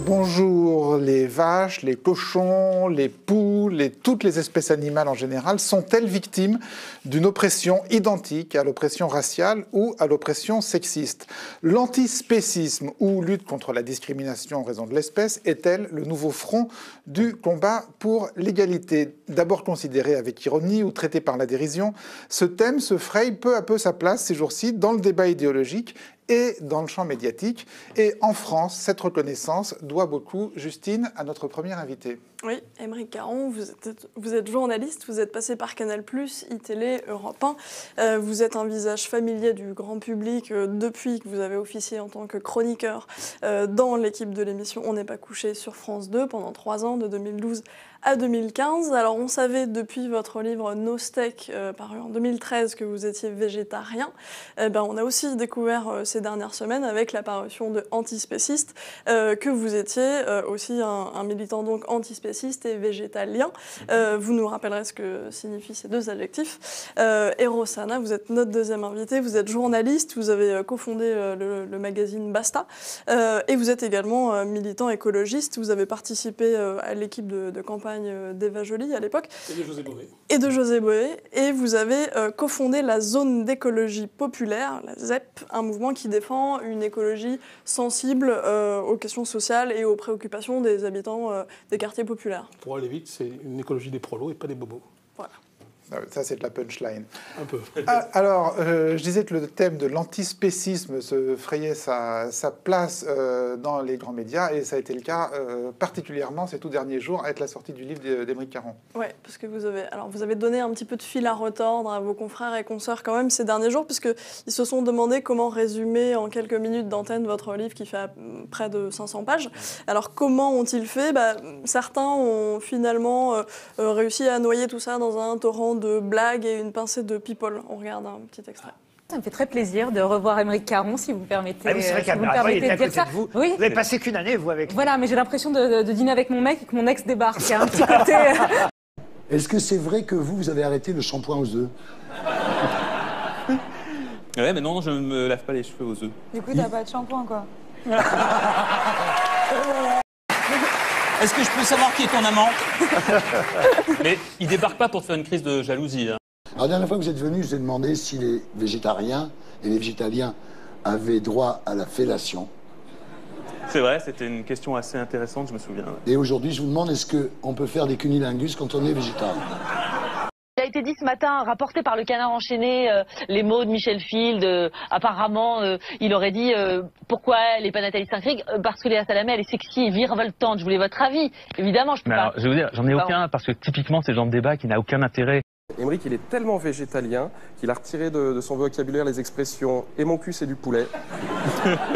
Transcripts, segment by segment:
Bonjour, les vaches, les cochons, les poules et toutes les espèces animales en général sont-elles victimes d'une oppression identique à l'oppression raciale ou à l'oppression sexiste? L'antispécisme ou lutte contre la discrimination en raison de l'espèce est-elle le nouveau front du combat pour l'égalité? D'abord considéré avec ironie ou traité par la dérision, ce thème se fraye peu à peu sa place ces jours-ci dans le débat idéologique et dans le champ médiatique. Et en France, cette reconnaissance doit beaucoup, Justine, à notre première invitée. Oui, Aymeric Caron, vous êtes journaliste, vous êtes passé par Canal+, iTélé, Europe 1. Vous êtes un visage familier du grand public depuis que vous avez officié en tant que chroniqueur dans l'équipe de l'émission On n'est pas couché sur France 2 pendant 3 ans, de 2012 à 2015. Alors on savait depuis votre livre No Steak, paru en 2013, que vous étiez végétarien. On a aussi découvert ces dernières semaines avec l'apparition de Antispéciste que vous étiez aussi un militant donc antispéciste et végétalien. Vous nous rappellerez ce que signifient ces deux adjectifs. Et Rossana, vous êtes notre deuxième invitée, vous êtes journaliste, vous avez cofondé le magazine Basta et vous êtes également militant écologiste. Vous avez participé à l'équipe de campagne d'Eva Joly à l'époque. Et de José Bové. Et de José Bové. Et vous avez cofondé la zone d'écologie populaire, la ZEP, un mouvement qui défend une écologie sensible aux questions sociales et aux préoccupations des habitants des quartiers populaires. Pour aller vite, c'est une écologie des prolos et pas des bobos. Voilà. Ça, c'est de la punchline. Un peu. Alors, je disais que le thème de l'antispécisme se frayait sa place dans les grands médias, et ça a été le cas particulièrement ces tout derniers jours avec la sortie du livre d'Aymeric Caron. Oui, parce que vous avez donné un petit peu de fil à retordre à vos confrères et consoeurs quand même ces derniers jours, puisqu'ils se sont demandé comment résumer en quelques minutes d'antenne votre livre qui fait près de 500 pages. Alors, comment ont-ils fait? Certains ont finalement réussi à noyer tout ça dans un torrent de blagues et une pincée de people. On regarde un petit extrait. Ça me fait très plaisir de revoir Aymeric Caron, si vous me permettez, c'est vrai de dire ça. Vous. Oui. Vous avez passé qu'une année, vous, avec lui. Voilà, mais j'ai l'impression de dîner avec mon mec et que mon ex débarque. Il y a un petit côté... Est-ce que c'est vrai que vous avez arrêté le shampoing aux œufs? Ouais, mais non, je ne me lave pas les cheveux aux œufs. Du coup, t'as pas de shampoing, quoi. Est-ce que je peux savoir qui est ton amant? Mais il débarque pas pour te faire une crise de jalousie. Hein. Alors, la dernière fois que vous êtes venu, je vous ai demandé si les végétariens et les végétaliens avaient droit à la fellation. C'est vrai, c'était une question assez intéressante, je me souviens. Et aujourd'hui, je vous demande, est-ce qu'on peut faire des cunilingus quand on est végétarien? Il a été dit ce matin, rapporté par le Canard enchaîné, les mots de Michel Field. Apparemment, il aurait dit pourquoi elle n'est pas Nathalie Saint-Cricq, parce que Léa Salamé, elle est sexy et virevoltante. Je voulais votre avis. Évidemment, je peux pas. Alors, je vais vous dire, j'en ai aucun, parce que typiquement, c'est le genre de débat qui n'a aucun intérêt. Aymeric, il est tellement végétalien qu'il a retiré de son vocabulaire les expressions « et mon cul, c'est du poulet »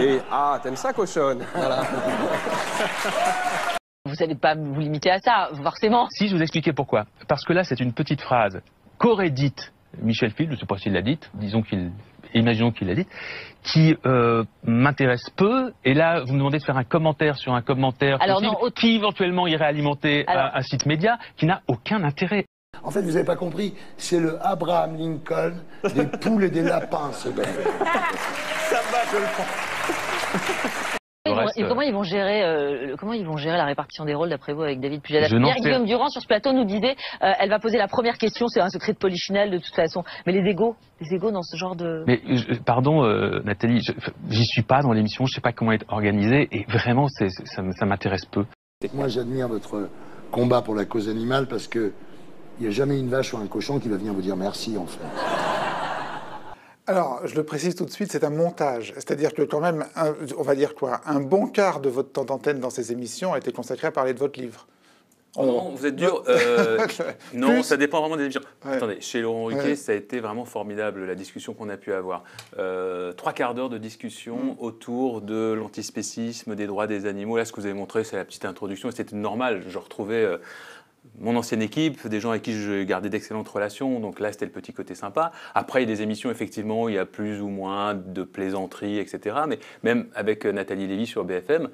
et « ah, t'aimes ça, cochonne ?» Voilà. Vous savez pas vous limiter à ça, forcément. Si, je vous expliquais pourquoi. Parce que là, c'est une petite phrase qu'aurait dite Michel Field, je ne sais pas s'il l'a dite, imaginons qu'il l'a dite, qui m'intéresse peu. Et là, vous me demandez de faire un commentaire sur un commentaire qui éventuellement irait alimenter un site média qui n'a aucun intérêt. En fait, vous n'avez pas compris, c'est le Abraham Lincoln des poules et des lapins, ce mec. Ça va, je le prends. Et comment ils vont gérer la répartition des rôles d'après vous avec David Pujadas? Hier, Guillaume Durand sur ce plateau nous disait elle va poser la première question, c'est un secret de Polichinelle de toute façon. Mais les égos dans ce genre de... Mais pardon Nathalie, j'y suis pas dans l'émission, je sais pas comment être organisé et vraiment ça m'intéresse peu. Moi j'admire votre combat pour la cause animale parce que il n'y a jamais une vache ou un cochon qui va venir vous dire merci en fait. Alors, je le précise tout de suite, c'est un montage. C'est-à-dire que quand même, on va dire quoi, un bon quart de votre temps d'antenne dans ces émissions a été consacré à parler de votre livre. Oh non, vous êtes dur. Non, ça dépend vraiment des émissions. Ouais. Attendez, chez Laurent Ruquier, ça a été vraiment formidable, la discussion qu'on a pu avoir. 3 quarts d'heure de discussion autour de l'antispécisme, des droits des animaux. Là, ce que vous avez montré, c'est la petite introduction. C'était normal. Je retrouvais... mon ancienne équipe, des gens avec qui je gardais d'excellentes relations, donc là c'était le petit côté sympa. Après il y a des émissions effectivement où il y a plus ou moins de plaisanteries, etc. Mais même avec Nathalie Lévy sur BFM,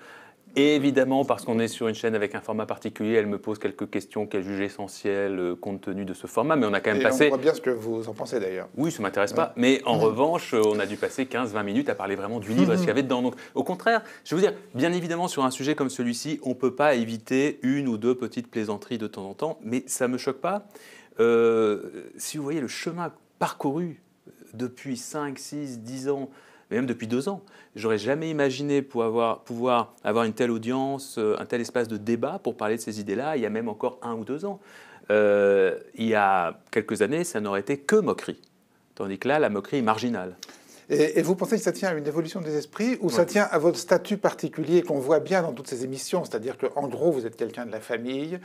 Et évidemment, parce qu'on est sur une chaîne avec un format particulier, elle me pose quelques questions qu'elle juge essentielles compte tenu de ce format. Mais on a quand même passé... on voit bien ce que vous en pensez d'ailleurs. Oui, ça ne m'intéresse pas. Mais en revanche, on a dû passer 15-20 minutes à parler vraiment du livre et ce qu'il y avait dedans. Donc, au contraire, je veux dire, bien évidemment, sur un sujet comme celui-ci, on ne peut pas éviter une ou deux petites plaisanteries de temps en temps. Mais ça ne me choque pas. Si vous voyez le chemin parcouru depuis 5, 6, 10 ans, mais même depuis 2 ans, j'aurais jamais imaginé pouvoir avoir une telle audience, un tel espace de débat pour parler de ces idées-là, il y a même encore 1 ou 2 ans. Il y a quelques années, ça n'aurait été que moquerie, tandis que là, la moquerie est marginale. Et vous pensez que ça tient à une évolution des esprits ou ça tient à votre statut particulier qu'on voit bien dans toutes ces émissions? C'est-à-dire qu'en gros, vous êtes quelqu'un de la famille,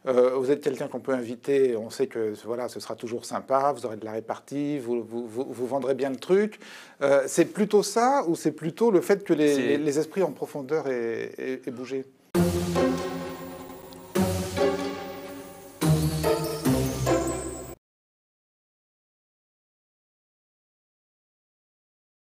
vous êtes quelqu'un qu'on peut inviter, on sait que voilà, ce sera toujours sympa, vous aurez de la répartie, vous vendrez bien le truc. C'est plutôt ça ou c'est plutôt le fait que les esprits en profondeur aient bougé?